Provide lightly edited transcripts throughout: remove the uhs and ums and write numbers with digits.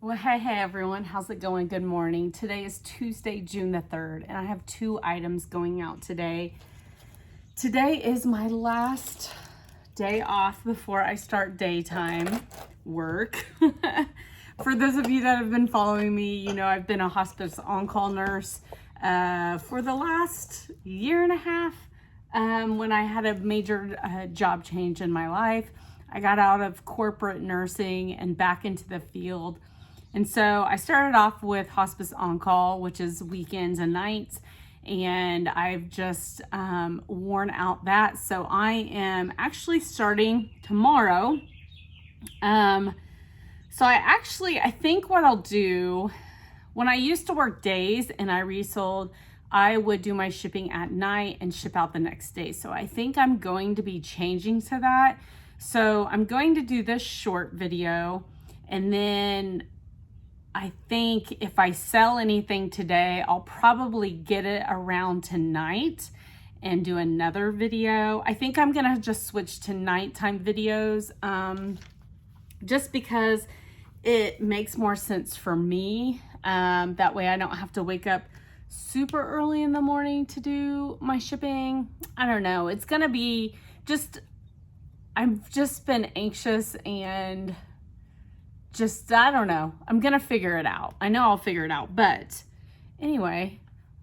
Well, hey everyone, how's it going? Good morning. Today is Tuesday, June the 3rd, and I have 2 items going out today. Today is my last day off before I start daytime work. For those of you that have been following me, you know I've been a hospice on-call nurse for the last year and a half. When I had a major job change in my life, I got out of corporate nursing and back into the field. And so I started off with hospice on-call, which is weekends and nights, and I've just worn out that. So I am actually starting tomorrow. I think what I'll do, when I used to work days and I resold, I would do my shipping at night and ship out the next day. So I think I'm going to be changing to that. So I'm going to do this short video, and then I think if I sell anything today, I'll probably get it around tonight and do another video. I think I'm gonna just switch to nighttime videos just because it makes more sense for me. That way I don't have to wake up super early in the morning to do my shipping. I don't know, it's gonna be just, I've just been anxious and I don't know. I'm gonna figure it out. I know I'll figure it out. But anyway,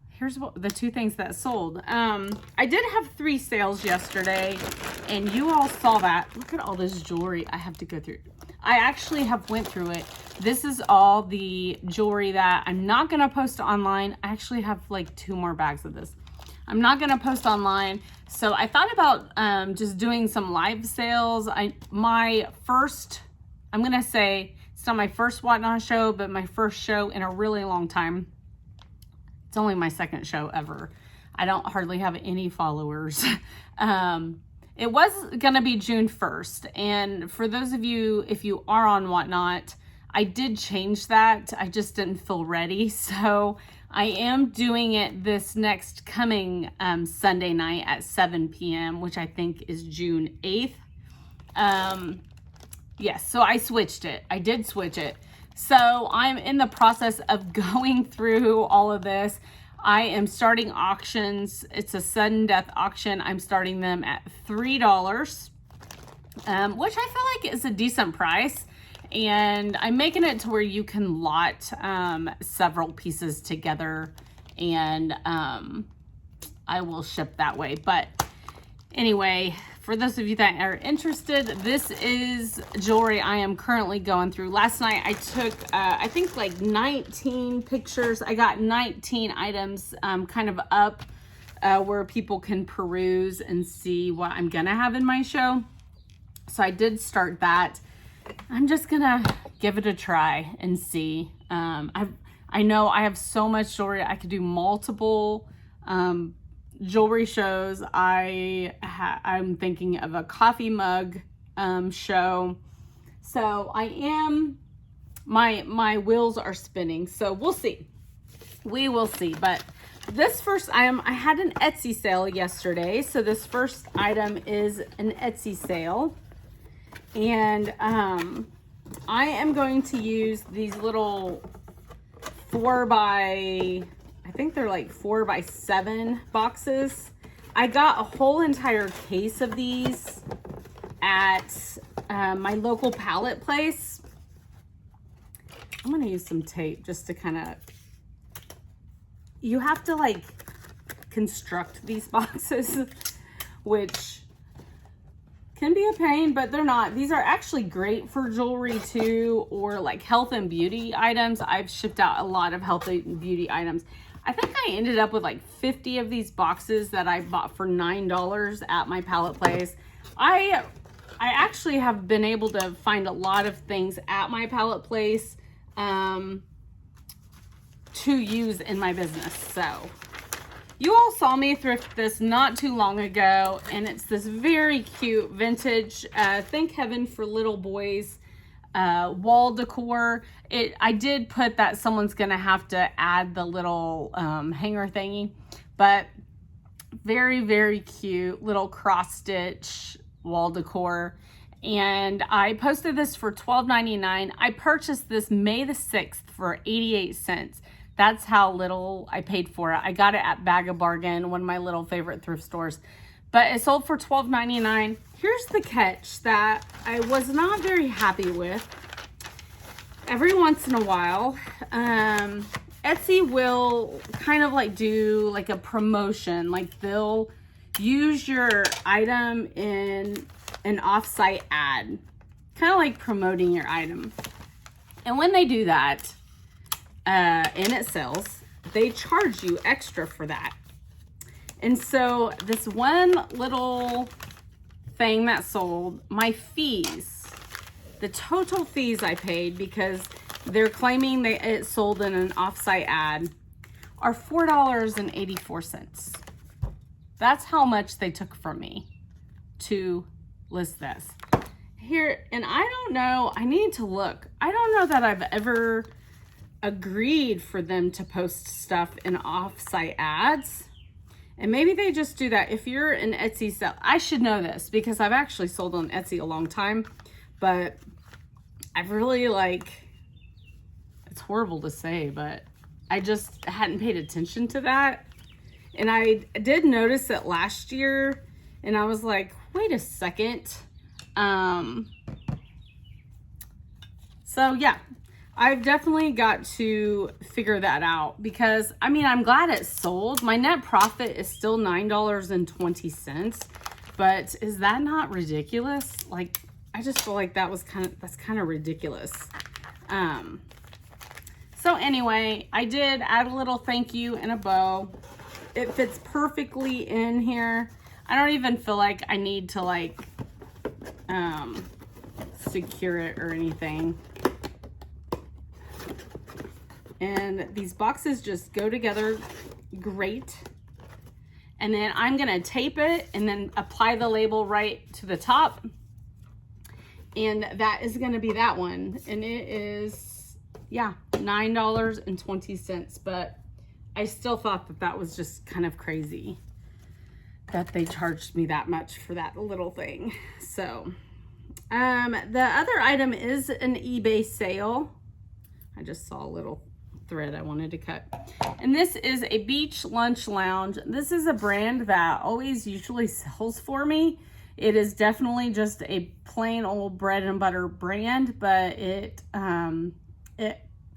here's the 2 things that sold. I did have 3 sales yesterday, and you all saw that. Look at all this jewelry I have to go through. I actually have went through it. This is all the jewelry that I'm not gonna post online. I actually have like 2 more bags of this. I'm not gonna post online. So I thought about just doing some live sales. I'm gonna say, it's not my first Whatnot show, but my first show in a really long time. It's only my 2nd show ever. I don't hardly have any followers. It was gonna be June 1st. And for those of you, if you are on Whatnot, I did change that. I just didn't feel ready. So I am doing it this next coming Sunday night at 7 p.m., which I think is June 8th. Yes, so I switched it. I did switch it. So I'm in the process of going through all of this. I am starting auctions. It's a sudden death auction. I'm starting them at $3, which I feel like is a decent price. And I'm making it to where you can lot several pieces together, and I will ship that way. But anyway, for those of you that are interested, this is jewelry I am currently going through. Last night I took, I think like 19 pictures. I got 19 items kind of up where people can peruse and see what I'm gonna have in my show. So I did start that. I'm just gonna give it a try and see. I know I have so much jewelry. I could do multiple jewelry shows. I'm thinking of a coffee mug show. So my wheels are spinning. So we'll see. We will see. But this first item, I had an Etsy sale yesterday. So this first item is an Etsy sale. And I am going to use these little 4 by 7 boxes. I got a whole entire case of these at my local pallet place. I'm gonna use some tape just to kind of, you have to like construct these boxes, which can be a pain, but they're not. These are actually great for jewelry too, or like health and beauty items. I've shipped out a lot of health and beauty items. I think I ended up with like 50 of these boxes that I bought for $9 at my pallet place. I actually have been able to find a lot of things at my pallet place to use in my business. So you all saw me thrift this not too long ago, and it's this very cute vintage, thank heaven for little boys, wall decor. I did put that someone's gonna have to add the little hanger thingy, but very, very cute little cross stitch wall decor. And I posted this for $12.99. I purchased this May the 6th for 88 cents. That's how little I paid for it. I got it at Bag of Bargain, one of my little favorite thrift stores. But it sold for $12.99. Here's the catch that I was not very happy with. Every once in a while, Etsy will kind of like do like a promotion. Like they'll use your item in an off-site ad, kind of like promoting your item. And when they do that, and it sells, they charge you extra for that. And so this one little thing that sold, my fees, the total fees I paid, because they're claiming it sold in an off-site ad, are $4.84. That's how much they took from me to list this. Here, and I don't know, I need to look. I don't know that I've ever agreed for them to post stuff in off-site ads. And maybe they just do that. If you're an Etsy seller, I should know this because I've actually sold on Etsy a long time, but I've really it's horrible to say, but I just hadn't paid attention to that. And I did notice it last year and I was like, wait a second. So yeah, I've definitely got to figure that out because I mean, I'm glad it sold. My net profit is still $9.20, but is that not ridiculous? Like, I just feel like that's kind of ridiculous. So anyway, I did add a little thank you and a bow. It fits perfectly in here. I don't even feel like I need to secure it or anything. And these boxes just go together great. And then I'm gonna tape it and then apply the label right to the top. And that is gonna be that one. And it is, yeah, $9.20. But I still thought that was just kind of crazy that they charged me that much for that little thing. So, the other item is an eBay sale. I just saw a little thread I wanted to cut. And this is a Beach Lunch Lounge. This is a brand that always usually sells for me. It is definitely just a plain old bread and butter brand, but it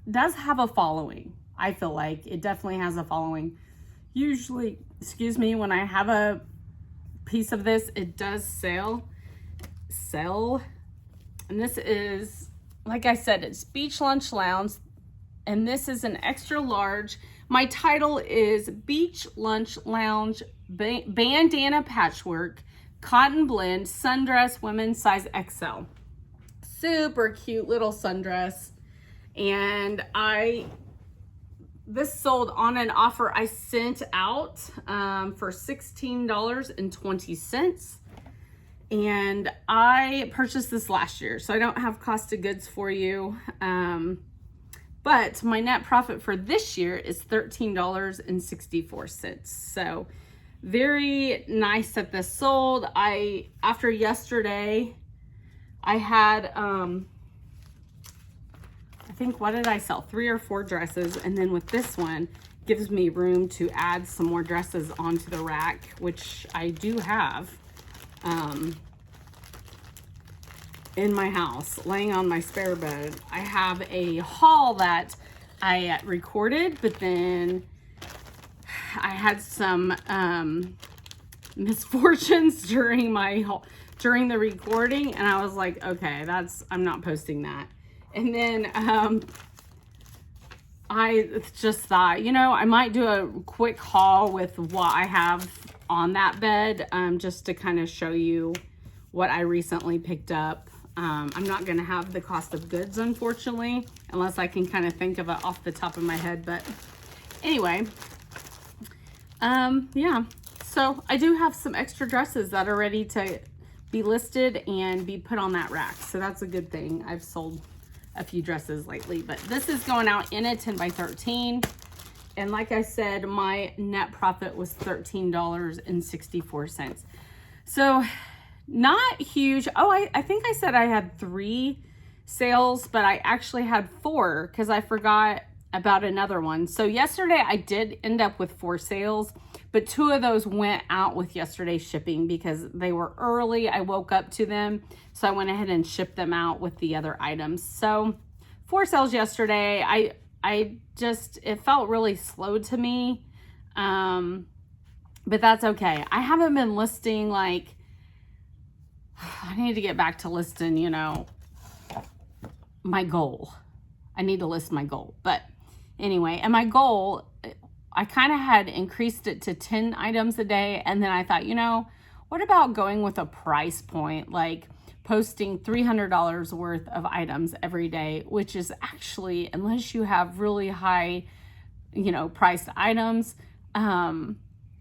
does have a following. I feel like it definitely has a following. Usually, excuse me, when I have a piece of this, it does sell. And this is, like I said, it's Beach Lunch Lounge. And this is an extra large. My title is Beach Lunch Lounge Bandana Patchwork Cotton Blend Sundress Women's Size XL. Super cute little sundress. And this sold on an offer I sent out for $16.20. And I purchased this last year, so I don't have cost of goods for you. But my net profit for this year is $13.64. So very nice that this sold. After yesterday, I had, I think, what did I sell? 3 or 4 dresses. And then with this one, gives me room to add some more dresses onto the rack, which I do have in my house, laying on my spare bed. I have a haul that I recorded, but then I had some misfortunes during the recording, and I was like, okay, I'm not posting that. And then I just thought, I might do a quick haul with what I have on that bed, just to kind of show you what I recently picked up. I'm not going to have the cost of goods, unfortunately, unless I can kind of think of it off the top of my head. But anyway, yeah, so I do have some extra dresses that are ready to be listed and be put on that rack. So that's a good thing. I've sold a few dresses lately, but this is going out in a 10 by 13. And like I said, my net profit was $13.64. So Not huge. Oh, I think I said I had 3 sales, but I actually had 4 because I forgot about another one. So yesterday I did end up with 4 sales, but 2 of those went out with yesterday's shipping because they were early. I woke up to them, so I went ahead and shipped them out with the other items. So 4 sales yesterday. I just, it felt really slow to me. But that's okay. I haven't been listing, like, I need to get back to listing, you know, my goal. I need to list my goal. But anyway, and my goal, I kind of had increased it to 10 items a day. And then I thought, you know, what about going with a price point, like posting $300 worth of items every day, which is actually, unless you have really high, you know, priced items,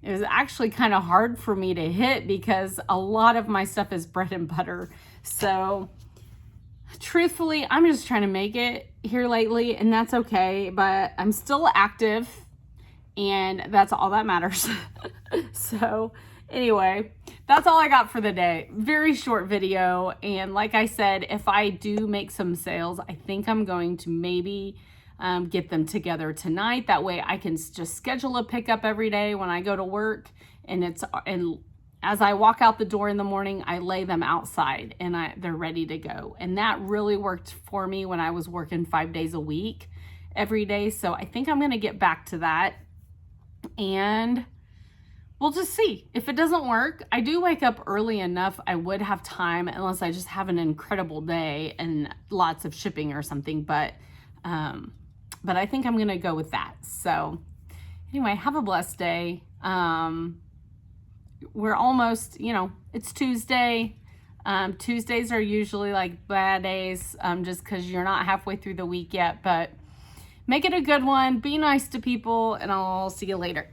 it was actually kind of hard for me to hit because a lot of my stuff is bread and butter. So truthfully, I'm just trying to make it here lately, and that's okay, but I'm still active and that's all that matters. So anyway, that's all I got for the day. Very short video. And like I said, if I do make some sales, I think I'm going to maybe get them together tonight. That way I can just schedule a pickup every day when I go to work, and as I walk out the door in the morning, I lay them outside and they're ready to go. And that really worked for me when I was working 5 days a week every day. So I think I'm going to get back to that, and we'll just see. If it doesn't work, I do wake up early enough. I would have time unless I just have an incredible day and lots of shipping or something. But I think I'm going to go with that. So anyway, have a blessed day. We're almost, you know, it's Tuesday. Tuesdays are usually like bad days, just because you're not halfway through the week yet. But make it a good one. Be nice to people, and I'll see you later.